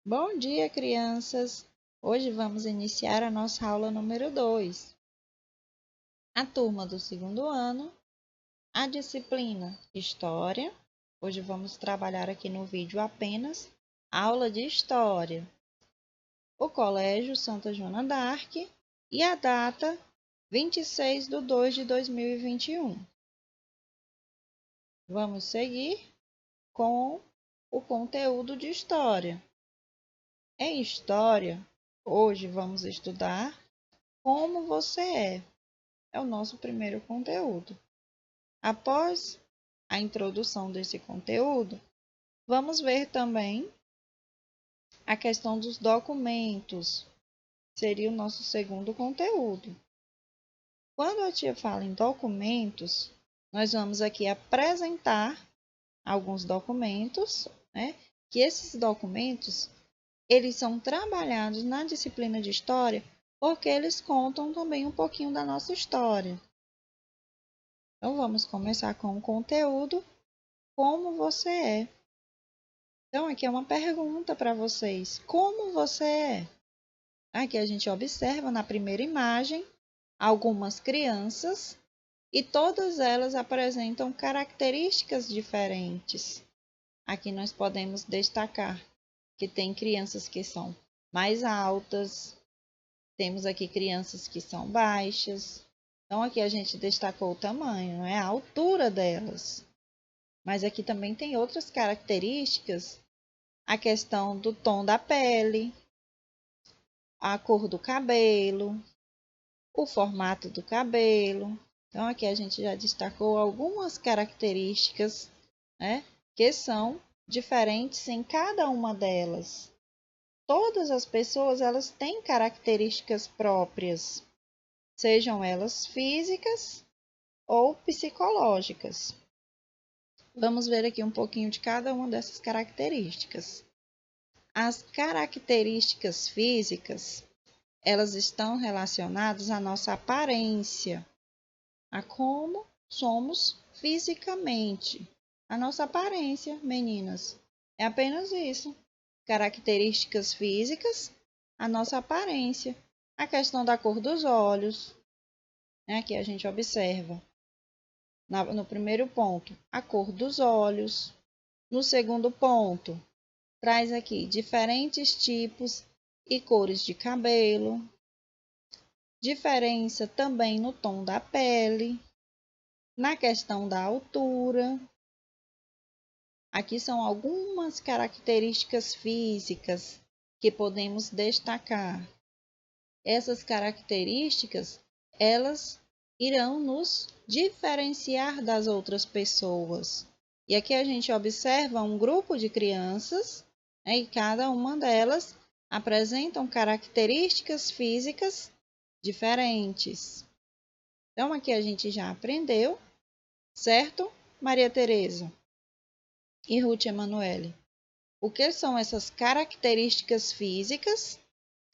Bom dia, crianças! Hoje vamos iniciar a nossa aula número 2. A turma do segundo ano, a disciplina História. Hoje vamos trabalhar aqui no vídeo apenas aula de História. O Colégio Santa Joana d'Arc e a data 26/2/2021. Vamos seguir com o conteúdo de História. Em História, hoje vamos estudar como você é. É o nosso primeiro conteúdo. Após a introdução desse conteúdo, vamos ver também a questão dos documentos. Seria o nosso segundo conteúdo. Quando a tia fala em documentos, nós vamos aqui apresentar alguns documentos, né? Que esses documentos, eles são trabalhados na disciplina de História porque eles contam também um pouquinho da nossa história. Então, vamos começar com o conteúdo, como você é. Então, aqui é uma pergunta para vocês. Como você é? Aqui a gente observa na primeira imagem algumas crianças e todas elas apresentam características diferentes. Aqui nós podemos destacar que tem crianças que são mais altas, temos aqui crianças que são baixas. Então, aqui a gente destacou o tamanho, não é? A altura delas. Mas aqui também tem outras características, a questão do tom da pele, a cor do cabelo, o formato do cabelo. Então, aqui a gente já destacou algumas características, né, que são diferentes em cada uma delas. Todas as pessoas, elas têm características próprias, sejam elas físicas ou psicológicas. Vamos ver aqui um pouquinho de cada uma dessas características. As características físicas, elas estão relacionadas à nossa aparência, a como somos fisicamente. A nossa aparência, meninas, é apenas isso. Características físicas, a nossa aparência. A questão da cor dos olhos, né? Aqui a gente observa. No primeiro ponto, a cor dos olhos. No segundo ponto, traz aqui diferentes tipos e cores de cabelo, diferença também no tom da pele, na questão da altura. Aqui são algumas características físicas que podemos destacar. Essas características, elas irão nos diferenciar das outras pessoas. E aqui a gente observa um grupo de crianças, né, e cada uma delas apresentam características físicas diferentes. Então, aqui a gente já aprendeu, certo, Maria Tereza e Ruth Emanuele? O que são essas características físicas?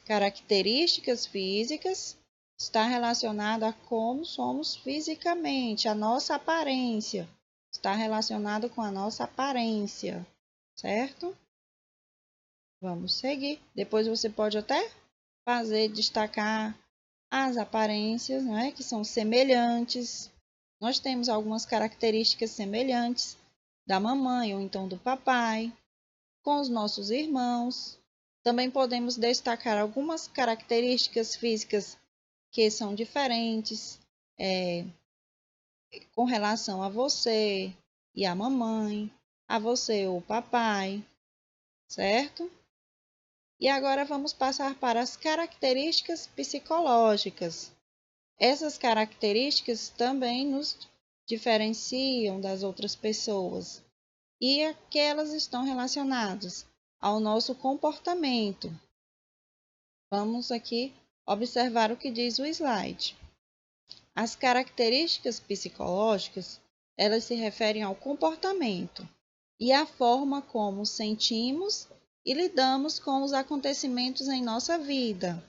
Características físicas está relacionado a como somos fisicamente, a nossa aparência. Está relacionado com a nossa aparência, certo? Vamos seguir. Depois você pode até destacar as aparências, né, que são semelhantes. Nós temos algumas características semelhantes da mamãe ou então do papai, com os nossos irmãos. Também podemos destacar algumas características físicas que são diferentes com relação a você e a mamãe, a você ou o papai, certo? E agora vamos passar para as características psicológicas. Essas características também nos diferenciam das outras pessoas e que elas estão relacionadas ao nosso comportamento. Vamos aqui observar o que diz o slide. As características psicológicas, elas se referem ao comportamento e à forma como sentimos e lidamos com os acontecimentos em nossa vida.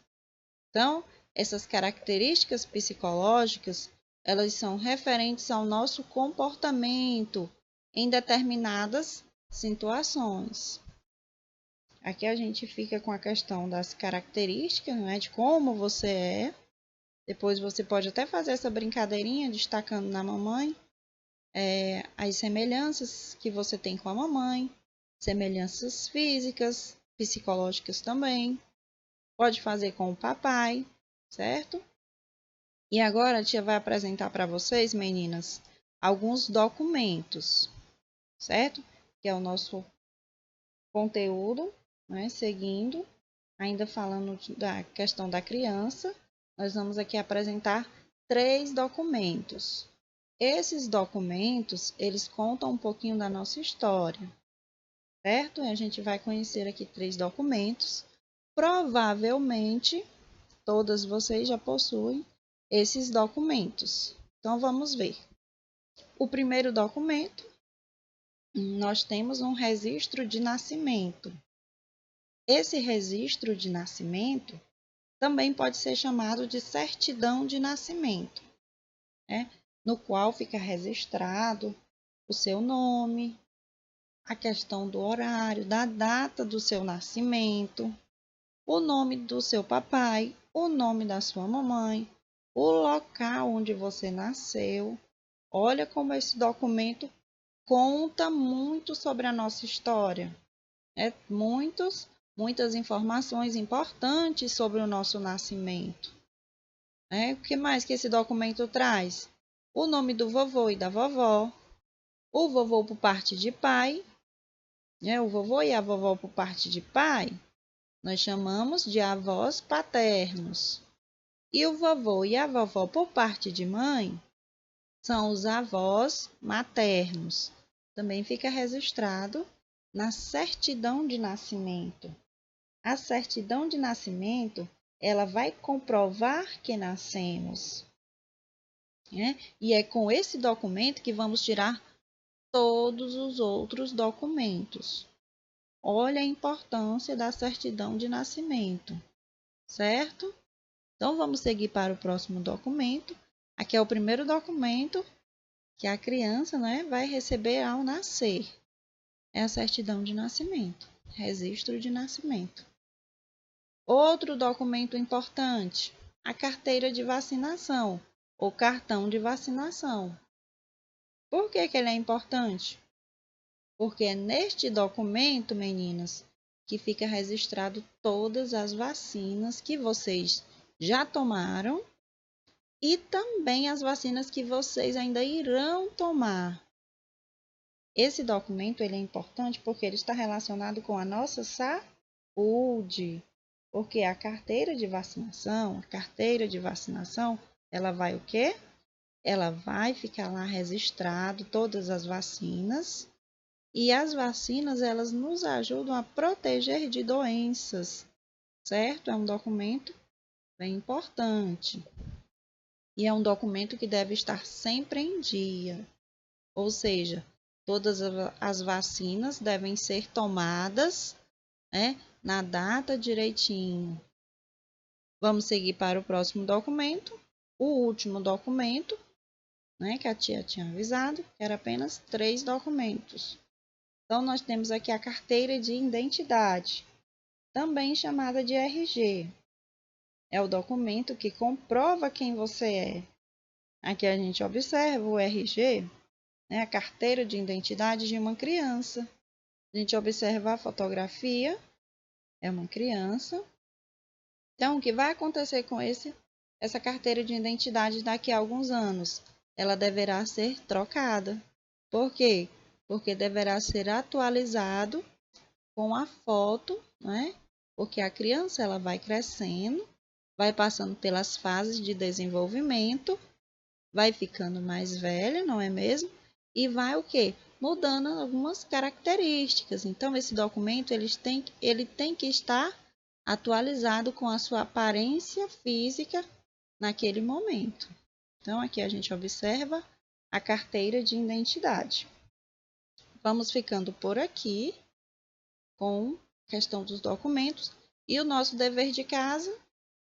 Então, essas características psicológicas, elas são referentes ao nosso comportamento em determinadas situações. Aqui a gente fica com a questão das características, né, de como você é. Depois você pode até fazer essa brincadeirinha destacando na mamãe as semelhanças que você tem com a mamãe, semelhanças físicas, psicológicas também. Pode fazer com o papai, certo? E agora a tia vai apresentar para vocês, meninas, alguns documentos, certo? Que é o nosso conteúdo, né? Seguindo, ainda falando da questão da criança, nós vamos aqui apresentar 3 documentos. Esses documentos, eles contam um pouquinho da nossa história, certo? E a gente vai conhecer aqui 3 documentos. Provavelmente, todas vocês já possuem esses documentos. Então, vamos ver. O primeiro documento, nós temos um registro de nascimento. Esse registro de nascimento também pode ser chamado de certidão de nascimento, né? No qual fica registrado o seu nome, a questão do horário, da data do seu nascimento, o nome do seu papai, o nome da sua mamãe, o local onde você nasceu. Olha como esse documento conta muito sobre a nossa história. Muitas informações importantes sobre o nosso nascimento. O que mais que esse documento traz? O nome do vovô e da vovó, o vovô por parte de pai, o vovô e a vovó por parte de pai, nós chamamos de avós paternos. E o vovô e a vovó por parte de mãe são os avós maternos. Também fica registrado na certidão de nascimento. A certidão de nascimento, ela vai comprovar que nascemos, né? E é com esse documento que vamos tirar todos os outros documentos. Olha a importância da certidão de nascimento, certo? Então, vamos seguir para o próximo documento. Aqui é o primeiro documento que a criança, né, vai receber ao nascer. É a certidão de nascimento, registro de nascimento. Outro documento importante, a carteira de vacinação ou cartão de vacinação. Por que ele é importante? Porque é neste documento, meninas, que fica registrado todas as vacinas que vocês já tomaram e também as vacinas que vocês ainda irão tomar. Esse documento ele é importante porque ele está relacionado com a nossa saúde. Porque a carteira de vacinação, ela vai o quê? Ela vai ficar lá registrado todas as vacinas. E as vacinas, elas nos ajudam a proteger de doenças, certo? É um documento bem importante. E é um documento que deve estar sempre em dia. Ou seja, todas as vacinas devem ser tomadas, né, na data direitinho. Vamos seguir para o próximo documento. O último documento, né, que a tia tinha avisado, que era apenas 3 documentos. Então, nós temos aqui a carteira de identidade, também chamada de RG. É o documento que comprova quem você é. Aqui a gente observa o RG, né, a carteira de identidade de uma criança. A gente observa a fotografia, é uma criança. Então, o que vai acontecer com essa carteira de identidade daqui a alguns anos? Ela deverá ser trocada. Por quê? Porque deverá ser atualizado com a foto, né? Porque a criança ela vai crescendo, vai passando pelas fases de desenvolvimento, vai ficando mais velha, não é mesmo? E vai o quê? Mudando algumas características. Então, esse documento ele tem que estar atualizado com a sua aparência física naquele momento. Então, aqui a gente observa a carteira de identidade. Vamos ficando por aqui com a questão dos documentos e o nosso dever de casa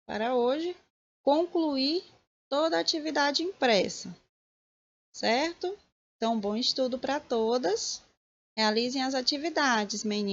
para hoje, concluir toda a atividade impressa, certo? Então, bom estudo para todas. Realizem as atividades, meninas.